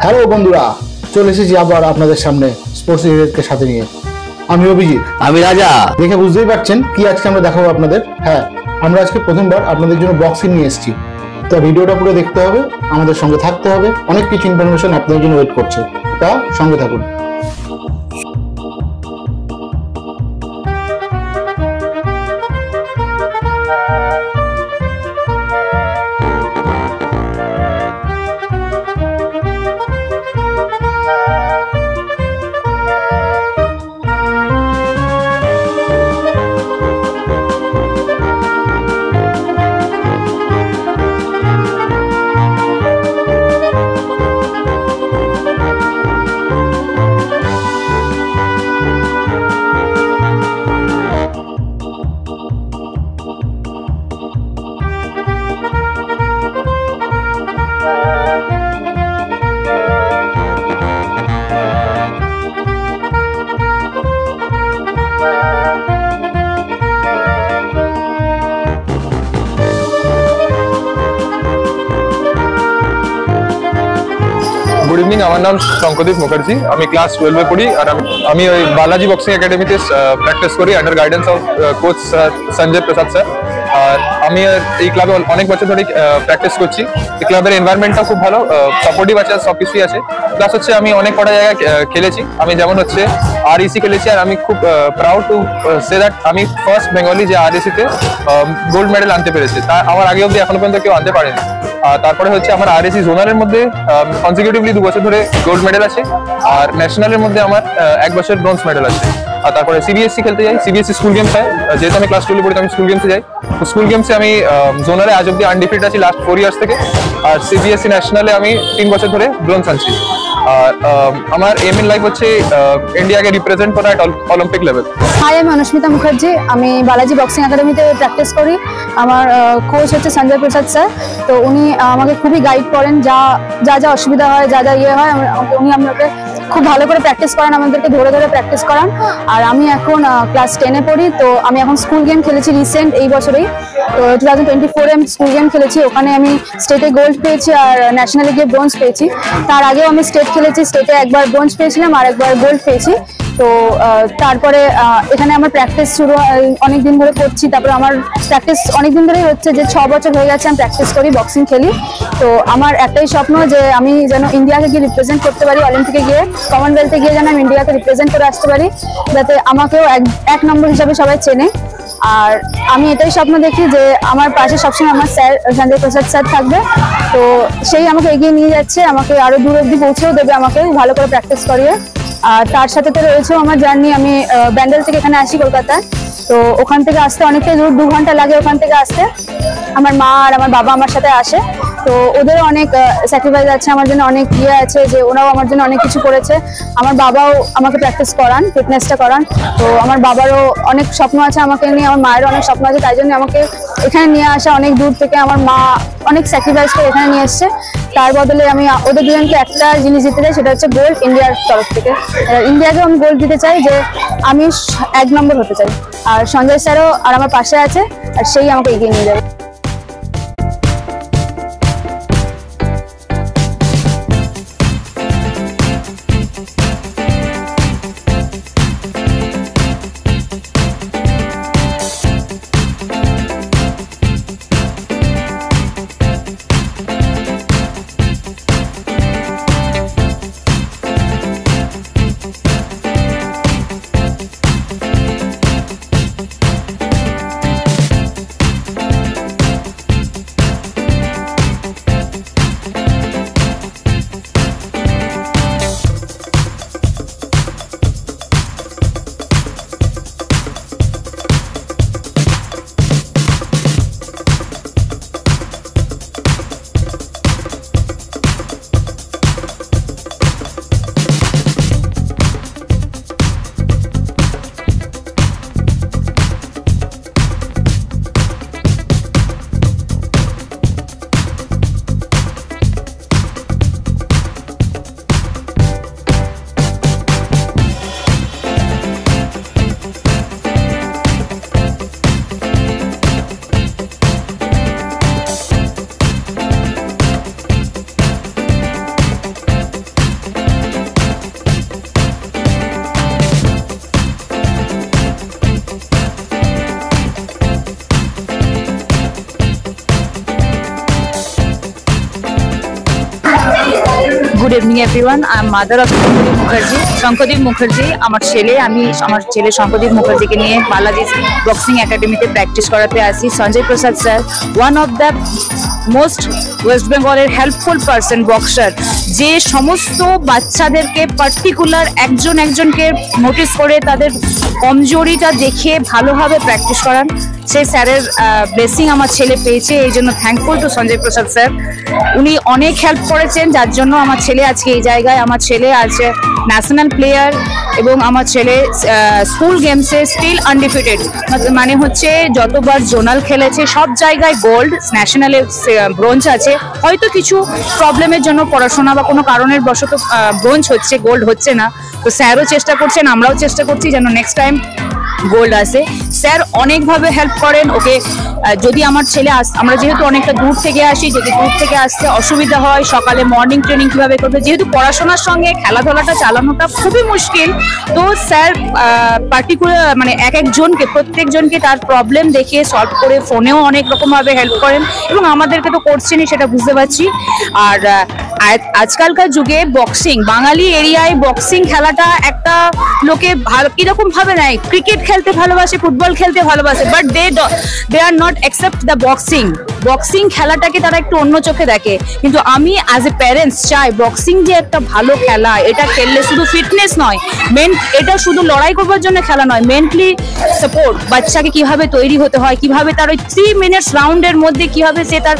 Hello বন্ধুরা, চলে এসেছি আবার আপনাদের সামনে স্পোর্টস রিলেটেডকে সাথে নিয়ে। আমি অভিজিৎ। আমি রাজা। দেখে বুঝতেই পারছেন কি আজকে আমরা দেখাবো আপনাদের। হ্যাঁ, আমরা আজকে প্রথমবার আপনাদের জন্য বক্সিং নিয়ে এসেছি। তো ভিডিওটা পুরো দেখতে হবে, আমাদের সঙ্গে থাকতে হবে, অনেক কিছু ইনফরমেশন আপনাদের জন্য ওয়েট করছে, তা সঙ্গে থাকুন। Good evening. আমার নাম শঙ্করদীপ মুখার্জি। আমি ক্লাস 12 এ পড়ি আর আমি ওই বালাজি বক্সিং একাডেমিতে প্র্যাকটিস করি under guidance of coach Sanjay Prasad sir. আর আমি এই ক্লাবে অনেক বছর ধরে প্র্যাকটিস করছি। এই ক্লাবের এনভায়রনমেন্টটা খুব ভালো, সাপোর্টিভ আছে, সব কিছুই আছে। প্লাস হচ্ছে আমি অনেক কটা জায়গায় খেলেছি। আমি যেমন হচ্ছে REC খেলেছি আর আমি খুব প্রাউড টু সে দ্যাট আমি ফার্স্ট বেঙ্গলি যে REC তে গোল্ড মেডেল আনতে পেরেছি। তা আমার আগে অবধি এখনো পর্যন্ত কেউ আনতে পারেনি। তারপরে হচ্ছে আমার REC জোনালের মধ্যে কনসিকিউটিভলি 2 বছর ধরে গোল্ড মেডেল আছে আর ন্যাশনালের মধ্যে আমার 1 বছর ব্রোঞ্জ মেডেল আছে। আর তারপরে CBSE খেলতে যাই। CBSE স্কুল গেমস হয়, যেহেতু আমি ক্লাস 12 পড়ি আমি স্কুল গেমসে যাই। স্কুল গেমসে আমি জোনালে আজ অব্দি আনডিফিটেড আছি লাস্ট 4 ইয়ার্স থেকে। আর CBSE ন্যাশনালে আমি 3 বছর ধরে ব্রোঞ্জ আনছি। আর আমার এম ইন লাইফ হচ্ছে ইন্ডিয়াকে রিপ্রেজেন্ট করা এট অলিম্পিক লেভেল। হাই, আমি অনুস্মিতা মুখার্জি। আমি বালাজি বক্সিং একাডেমিতে প্র্যাকটিস করি। আমার কোচ হচ্ছে সঞ্জয় প্রসাদ স্যার। তো উনি আমাকে খুবই গাইড করেন, যা যা অসুবিধা হয়, যা ইয়ে হয়, উনি আমাকে খুব ভালো করে প্র্যাকটিস করান, আমাদেরকে ধরে ধরে প্র্যাকটিস করান। আর আমি এখন ক্লাস 10 এ পড়ি। তো আমি এখন স্কুল গেম খেলেছি রিসেন্ট এই বছরেই। তো 2024 আমি স্কুল গেম খেলেছি, ওখানে আমি স্টেটে গোল্ড পেয়েছি আর ন্যাশনালে গিয়ে ব্রোঞ্জ পেয়েছি। তার আগেও আমি স্টেট খেলেছি, স্টেটে একবার ব্রোঞ্জ পেয়েছিলাম আর একবার গোল্ড পেয়েছি। তো তারপরে এখানে আমার প্র্যাকটিস শুরু অনেক দিন ধরে করছি। তারপরে আমার প্র্যাকটিস অনেক দিন ধরেই হচ্ছে, যে 6 বছর হয়ে গেছে আমি প্র্যাকটিস করি, বক্সিং খেলি। তো আমার একটাই স্বপ্ন যে আমি যেন ইন্ডিয়াকে গিয়ে রিপ্রেজেন্ট করতে পারি, অলিম্পিকে গিয়ে, কমনওয়েলথে গিয়ে যেন আমি ইন্ডিয়াকে রিপ্রেজেন্ট করে আসতে পারি, যাতে আমাকেও এক নম্বর হিসাবে সবাই চেনে। আর আমি এটাই স্বপ্ন দেখি যে আমার পাশে সবসময় আমার স্যার সঞ্জয় প্রসাদ স্যার থাকবে। তো সেই আমাকে এগিয়ে নিয়ে যাচ্ছে, আমাকে আরো দূর অব্দি পৌঁছেও দেবে, আমাকে ভালো করে প্র্যাকটিস করিয়ে। আর তার সাথে তো রয়েছেও আমার জার্নি। আমি ব্যান্ডেল থেকে এখানে আসি কলকাতায়। তো ওখান থেকে আসতে অনেকটাই দূর, 2 ঘন্টা লাগে ওখান থেকে আসতে। আমার মা আর আমার বাবা আমার সাথে আসে। তো ওদেরও অনেক স্যাক্রিফাইস আছে আমার জন্য, অনেক ইয়ে আছে যে ওরাও আমার জন্য অনেক কিছু করেছে। আমার বাবাও আমাকে প্র্যাকটিস করান, ফিটনেসটা করান। তো আমার বাবারও অনেক স্বপ্ন আছে আমাকে নিয়ে, আমার মায়েরও অনেক স্বপ্ন আছে, তাই জন্য আমাকে এখানে নিয়ে আসা। অনেক দূর থেকে আমার মা অনেক স্যাক্রিফাইস করে এখানে নিয়ে এসছে। তার বদলে আমি ওদের দুজনকে একটা জিনিস দিতে চাই, সেটা হচ্ছে গোল্ড ইন্ডিয়ার তরফ থেকে। ইন্ডিয়াকে আমি গোল্ড দিতে চাই, যে আমি 1 নম্বর হতে চাই। আর সঞ্জয় স্যারও আর আমার পাশে আছে, আর সেই আমাকে এগিয়ে নিয়ে যাবে। Good evening everyone, I am mother of Shankhadeep Mukherjee. আমার ছেলে শঙ্কদীপ মুখার্জিকে নিয়ে বালাজি বক্সিং একাডেমিতে প্র্যাকটিস করাতে আসি। Sanjay Prasad sir one of the most West বেঙ্গলের হেল্পফুল পার্সন বক্সার, যে সমস্ত বাচ্চাদেরকে পার্টিকুলার একজনকে নোটিস করে তাদের কমজোরিটা দেখে ভালোভাবে প্র্যাকটিস করান। সেই স্যারের ব্লেসিং আমার ছেলে পেয়েছে, এই জন্য thankful to Sanjay Prasad sir. উনি অনেক হেল্প করেছেন, যার জন্য আমার ছেলে আজকে এই জায়গায়। আমার ছেলে আছে ন্যাশনাল প্লেয়ার এবং আমার ছেলে স্কুল গেমসে স্টিল আনডিফিটেড, মানে হচ্ছে যতবার জোনাল খেলেছে সব জায়গায় গোল্ড, ন্যাশনালে ব্রোঞ্জ আছে। হয়তো কিছু প্রবলেমের জন্য পড়াশোনা বা কোনো কারণের বশত ব্রোঞ্জ হচ্ছে, গোল্ড হচ্ছে না। তো স্যারও চেষ্টা করছেন, আমরাও চেষ্টা করছি যেন নেক্সট টাইম গোল্ড আসে। স্যার অনেকভাবে হেল্প করেন ওকে। যদি আমার ছেলে আমরা যেহেতু অনেকটা দূর থেকে আসি, যদি দূর থেকে আসতে অসুবিধা হয়, সকালে মর্নিং ট্রেনিং কিভাবে করবে, যেহেতু পড়াশোনার সঙ্গে খেলাধুলাটা চালানোটা খুবই মুশকিল। তো স্যার পার্টিকুলার মানে একজনকে প্রত্যেকজনকে তার প্রবলেম দেখিয়ে সলভ করে ফোনেও অনেক রকমভাবে হেল্প করেন, এবং আমাদেরকে তো করছেনই, সেটা বুঝতে পারছি। আর আজকালকার যুগে বক্সিং, বাঙালি এরিয়ায় বক্সিং খেলাটা একটা লোকে কিরকম ভাবে নেয়, ক্রিকেট খেলতে ভালোবাসে, ফুটবল খেলতে ভালোবাসে, but they are not accept the boxing খেলাটাকে তারা একটু অন্য চোখে দেখে। কিন্তু আমি অ্যাজ এ প্যারেন্টস চাই বক্সিং যে একটা ভালো খেলা, এটা খেললে শুধু ফিটনেস নয়, এটা শুধু লড়াই করবার জন্য খেলা নয়, মেন্টালি সাপোর্ট, বাচ্চাকে কিভাবে তৈরি হতে হয়, কিভাবে তার ওই 3 মিনিটস রাউন্ডের মধ্যে কিভাবে সে তার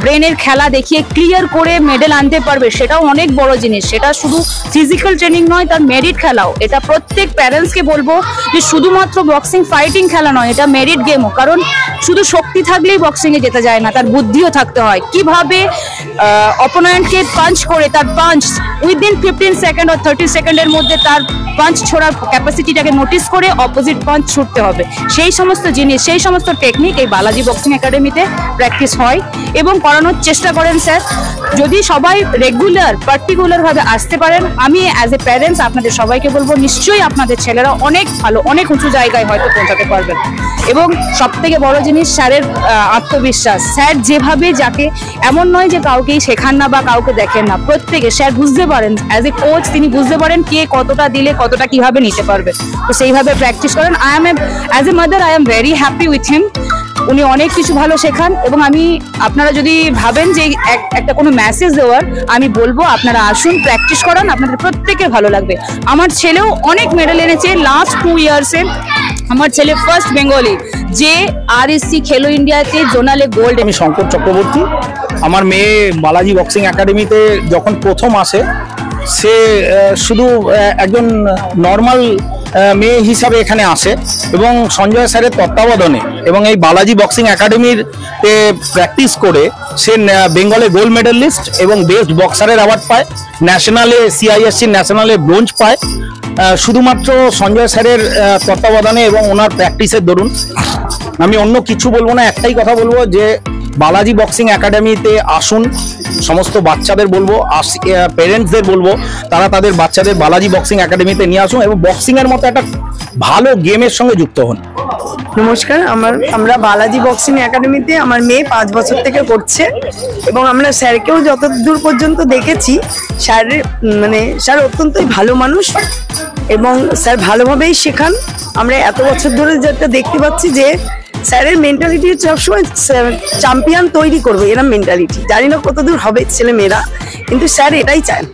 ব্রেনের খেলা দেখিয়ে ক্লিয়ার করে মেডেল আনতে পারবে, সেটাও অনেক বড় জিনিস। সেটা শুধু ফিজিক্যাল ট্রেনিং নয়, তার মেরিট খেলাও। এটা প্রত্যেক প্যারেন্টসকে বলবো যে শুধুমাত্র বক্সিং ফাইটিং খেলা নয়, এটা মেরিট গেমও। কারণ শুধু শক্তি থাকলেই বক্সিংয়ে যেতে যায় না, তার বুদ্ধিও থাকতে হয়। কিভাবে অপোনেন্টকে পাঞ্চ করে তার পাঞ্চ উইদিন 15 সেকেন্ড আর 30 সেকেন্ডের মধ্যে তার পাঞ্চ ছোড়ার ক্যাপাসিটিটাকে নোটিস করে অপোজিট পাঞ্চ ছুটতে হবে, সেই সমস্ত জিনিস, সেই সমস্ত টেকনিক এই বালাজি বক্সিং একাডেমিতে প্র্যাকটিস হয় এবং করানোর চেষ্টা করেন স্যার। যদি সবাই রেগুলার পার্টিকুলার ভাবে আসতে পারেন, আমি অ্যাজ এ প্যারেন্টস আপনাদের সবাইকে বলবো নিশ্চয়ই আপনাদের ছেলেরা অনেক ভালো, অনেক উঁচু জায়গায় হয়তো পৌঁছাতে পারবেন। এবং সব থেকে বড় জিনিস স্যারের আত্মবিশ্বাস। স্যার যেভাবে যাকে, এমন নয় যে কাউকেই শেখান না বা কাউকে দেখেন না, প্রত্যেকে স্যার বুঝতে পারেন, অ্যাজ এ কোচ তিনি বুঝতে পারেন কে কতটা দিলে কতটা কিভাবে নিতে পারবে, তো সেইভাবে প্র্যাকটিস করেন। As a mother I am very happy with him. উনি অনেক কিছু ভালো শেখান এবং আপনারা যদি ভাবেন যে একটা কোনো মেসেজ দেওয়ার, আমি বলবো আপনারা আসুন, প্র্যাকটিস করান, আপনাদের প্রত্যেকের ভালো লাগবে। আমার ছেলেও অনেক মেডেল এনেছে লাস্ট 2 ইয়ার্সে। আমার ছেলে ফার্স্ট বেঙ্গলি যে RSC খেলো ইন্ডিয়াতে জোনালে গোল্ড। আমি শঙ্কর চক্রবর্তী। আমার মেয়ে বালাজি বক্সিং একাডেমিতে যখন প্রথম আসে, সে শুধু একজন নর্মাল মেয়ে হিসাবে এখানে আসে এবং সঞ্জয় স্যারের তত্ত্বাবধানে এবং এই বালাজি বক্সিং একাডেমির প্র্যাকটিস করে সে বেঙ্গলে গোল্ড মেডেলিস্ট এবং বেস্ট বক্সারের অ্যাওয়ার্ড পায়, ন্যাশনালে CISC ন্যাশনালে ব্রোঞ্জ পায়, শুধুমাত্র সঞ্জয় স্যারের তত্ত্বাবধানে এবং ওনার প্র্যাকটিসের দরুন। আমি অন্য কিছু বলবো না, একটাই কথা বলবো যে বালাজি বক্সিং একাডেমিতে আসুন। সমস্ত বাচ্চাদের বলবো, প্যারেন্টসদের বলবো, তারা তাদের বাচ্চাদের বালাজি বক্সিং একাডেমিতে নিয়ে আসুন এবং বক্সিংয়ের মতো একটা ভালো গেমের সঙ্গে যুক্ত হন। নমস্কার, আমরা বালাজি বক্সিং একাডেমিতে আমার মেয়ে 5 বছর থেকে করছে এবং আমরা স্যারকেও যতদূর পর্যন্ত দেখেছি, স্যার অত্যন্তই ভালো মানুষ এবং স্যার ভালোভাবেই শেখান। আমরা এত বছর ধরে যেটা দেখতে পাচ্ছি যে স্যারের মেন্টালিটি সবসময় চ্যাম্পিয়ন তৈরি করবে, এরকম মেন্টালিটি। জানি না কতদূর হবে ছেলে মেয়েরা, কিন্তু স্যার এটাই চান।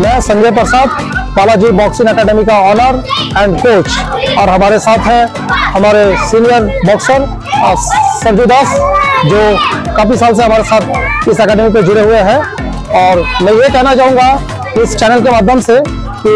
मैं संजय प्रसाद, बालाजी बॉक्सिंग एकेडमी का ऑनर एंड कोच, और हमारे साथ हैं हमारे सीनियर बॉक्सर संजू दास, जो काफ़ी साल से हमारे साथ इस एकेडमी पे जुड़े हुए हैं। और मैं ये कहना चाहूँगा इस चैनल के माध्यम से कि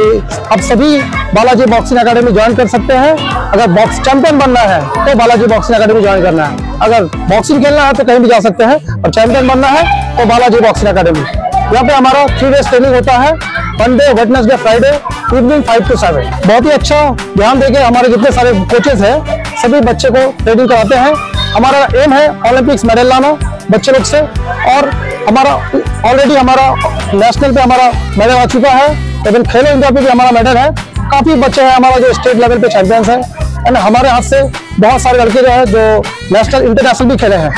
आप सभी बालाजी बॉक्सिंग एकेडमी ज्वाइन कर सकते हैं। अगर बॉक्स चैंपियन बनना है तो बालाजी बॉक्सिंग एकेडमी ज्वाइन करना है, अगर बॉक्सिंग खेलना है तो कहीं भी जा सकते हैं, और चैंपियन बनना है तो बालाजी बॉक्सिंग एकेडमी। यहाँ पे हमारा 3 डेज ट्रेनिंग होता है, Monday, Wednesday, Friday, evening 5 to 7। बहुत ही अच्छा ध्यान देके हमारे जितने सारे कोचेस हैं सभी बच्चे को ट्रेनिंग कराते हैं। हमारा एम है ओलंपिक्स मेडल लाना बच्चे लोग से, और हमारा ऑलरेडी हमारा नेशनल पे हमारा मेडल आ चुका है, इवन खेलो इंडिया पे भी हमारा मेडल है। काफी बच्चे हैं हमारा जो स्टेट लेवल पे चैंपियंस हैं, एंड हमारे हाथ से बहुत सारे लड़के जो है जो नेशनल इंटरनेशनल भी खेले हैं,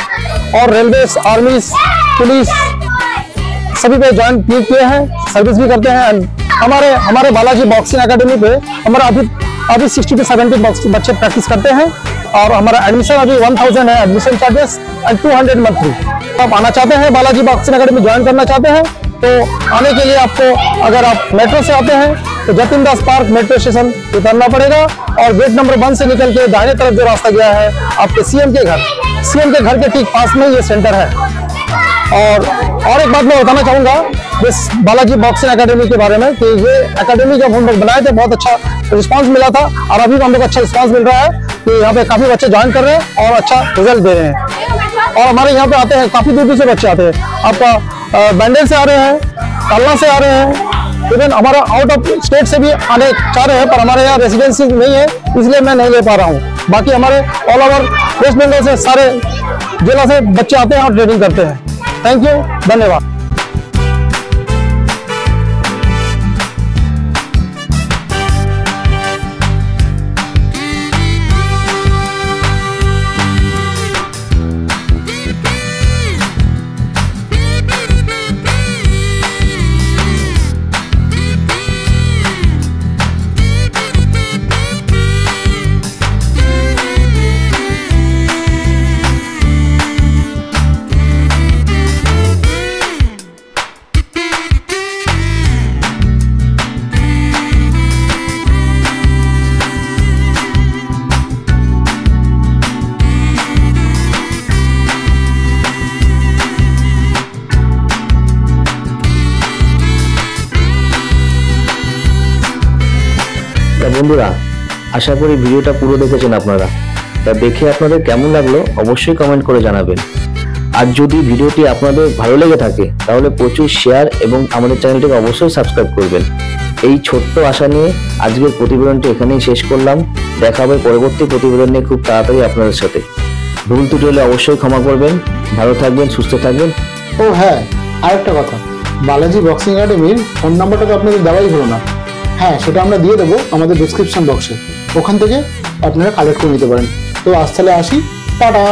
और रेलवे, आर्मी, पुलिस सभी पे ज्वाइन किए हैं, सर्विस भी करते हैं। एंड हमारे बालाजी बॉक्सिंग एकेडमी पे हमारा अभी 60 to 70 बच्चे प्रैक्टिस करते हैं, और हमारा एडमिशन अभी 1000 है एडमिशन चार्जेस, एंड 200 मंथली। आप आना चाहते हैं बालाजी बॉक्सिंग एकेडमी ज्वाइन करना चाहते हैं तो आने के लिए आपको, अगर आप मेट्रो से आते हैं तो जतिन दास पार्क मेट्रो स्टेशन उतरना पड़ेगा, और गेट नंबर 1 से निकल के दाहिने तरफ जो रास्ता गया है आपके सीएम के घर के ठीक पास में ये सेंटर है। और एक बात मैं बताना चाहूंगा इस बालाजी बॉक्सिंग एकेडमी के बारे में कि ये एकेडमी जब हम लोग बनाए थे बहुत अच्छा रिस्पांस मिला था, और अभी भी हम लोग अच्छा रिस्पांस मिल रहा है कि यहाँ पे काफी बच्चे ज्वाइन कर रहे हैं और अच्छा रिजल्ट दे रहे हैं। और हमारे यहाँ पे आते हैं काफी दूर से बच्चे आते हैं, आपका बैंडेल से आ रहे हैं, कालना से आ रहे हैं, इवन हमारा आउट ऑफ स्टेट से भी आने चाह रहे हैं, पर हमारे यहाँ रेसिडेंसी नहीं है इसलिए मैं नहीं ले पा रहा हूँ। बाकी हमारे ऑल ओवर वेस्ट बंगाल से सारे जिला से बच्चे आते हैं और ट्रेनिंग करते हैं। थैंक यू, धन्यवाद। বন্ধুরা, আশা করি ভিডিওটা পুরো দেখেছেন আপনারা। তা দেখে আপনাদের কেমন লাগলো অবশ্যই কমেন্ট করে জানাবেন। আর যদি ভিডিওটি আপনাদের ভালো লেগে থাকে তাহলে প্রচুর শেয়ার এবং আমাদের চ্যানেলটিকে অবশ্যই সাবস্ক্রাইব করবেন। এই ছোট্ট আশা নিয়ে আজকের প্রতিবেদনটি এখানেই শেষ করলাম। দেখা হবে পরবর্তী প্রতিবেদন নিয়ে খুব তাড়াতাড়ি আপনাদের সাথে। ভুল ত্রুটি হলে অবশ্যই ক্ষমা করবেন। ভালো থাকবেন, সুস্থ থাকবেন। ও হ্যাঁ, আরেকটা কথা, বালাজি বক্সিং একাডেমির ফোন নাম্বারটা তো আপনাদের দেওয়াই হলো না। হ্যাঁ, সেটা আমরা দিয়ে দেবো আমাদের ডিসক্রিপশন বক্সে, ওখান থেকে আপনারা কালেক্ট করে নিতে পারেন। তো আজ তাহলে আসি, টাটা।